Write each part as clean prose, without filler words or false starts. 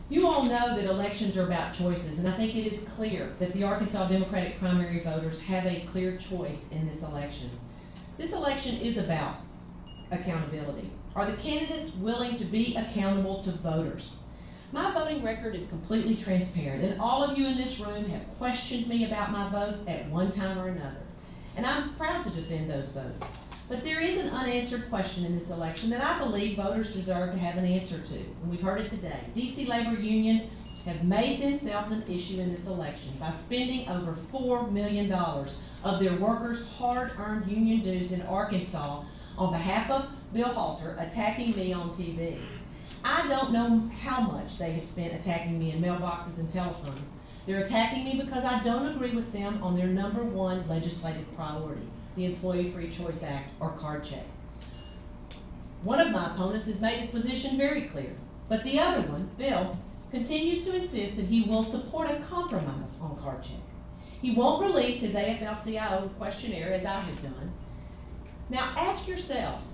You all know that elections are about choices, and I think it is clear that the Arkansas Democratic primary voters have a clear choice in this election. This election is about accountability. Are the candidates willing to be accountable to voters? My voting record is completely transparent, and all of you in this room have questioned me about my votes at one time or another. And I'm proud to defend those votes. But there is an unanswered question in this election that I believe voters deserve to have an answer to, and we've heard it today. DC labor unions have made themselves an issue in this election by spending over $4 million of their workers' hard-earned union dues in Arkansas on behalf of Bill Halter, attacking me on TV. I don't know how much they have spent attacking me in mailboxes and telephones. They're attacking me because I don't agree with them on their #1 legislative priority, the Employee Free Choice Act, or card check. One of my opponents has made his position very clear, but the other one, Bill, continues to insist that he will support a compromise on card check. He won't release his AFL-CIO questionnaire, as I have done. Now ask yourselves,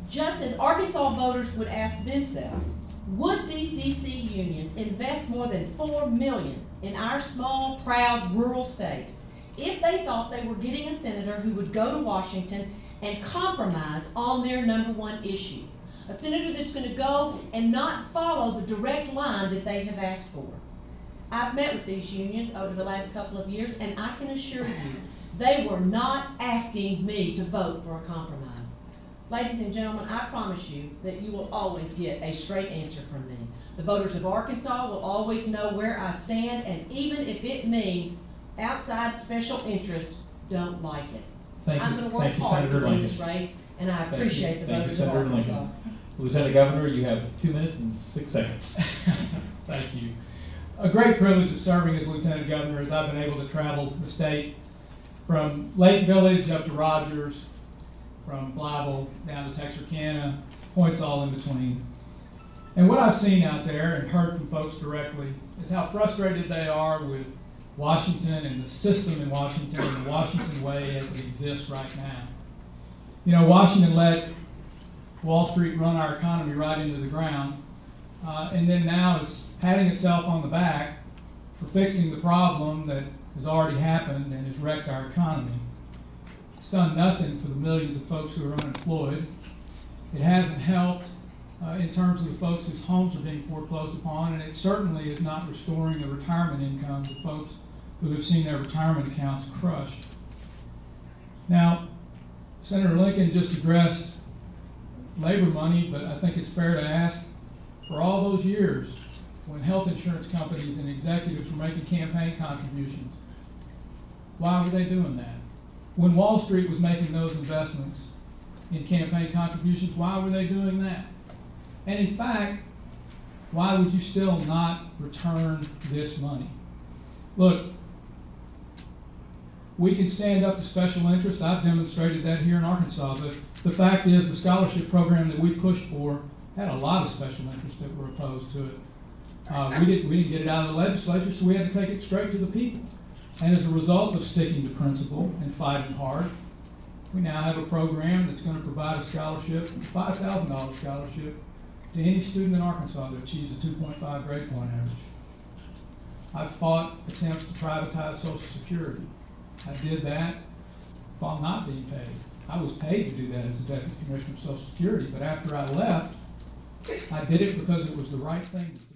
just as Arkansas voters would ask themselves, would these DC unions invest more than $4 million in our small, proud, rural state if they thought they were getting a senator who would go to Washington and compromise on their #1 issue? A senator that's going to go and not follow the direct line that they have asked for. I've met with these unions over the last couple of years, and I can assure you, they were not asking me to vote for a compromise. Ladies and gentlemen, I promise you that you will always get a straight answer from me. The voters of Arkansas will always know where I stand, and even if it means outside special interests don't like it. I'm going to work hard to win this race, and I appreciate the voters of Arkansas. Lieutenant Governor, you have 2 minutes and 6 seconds. Thank you. A great privilege of serving as Lieutenant Governor is I've been able to travel the state from Lake Village up to Rogers, from Blytheville down to Texarkana, points all in between. And what I've seen out there and heard from folks directly is how frustrated they are with Washington and the system in Washington and the Washington way as it exists right now. You know, Washington let Wall Street run our economy right into the ground, and then now is patting itself on the back for fixing the problem that has already happened and has wrecked our economy. It's done nothing for the millions of folks who are unemployed. It hasn't helped in terms of the folks whose homes are being foreclosed upon, and it certainly is not restoring the retirement incomes of folks who have seen their retirement accounts crushed. Now, Senator Lincoln just addressed labor money, but I think it's fair to ask, for all those years when health insurance companies and executives were making campaign contributions, why were they doing that? When Wall Street was making those investments in campaign contributions, why were they doing that? And in fact, why would you still not return this money? Look, we can stand up to special interest. I've demonstrated that here in Arkansas, but the fact is the scholarship program that we pushed for had a lot of special interests that were opposed to it. We didn't get it out of the legislature, so we had to take it straight to the people. And as a result of sticking to principle and fighting hard, we now have a program that's going to provide a scholarship, a $5,000 scholarship, to any student in Arkansas that achieves a 2.5 grade point average. I've fought attempts to privatize Social Security. I did that while not being paid. I was paid to do that as a Deputy Commissioner of Social Security, but after I left, I did it because it was the right thing to do.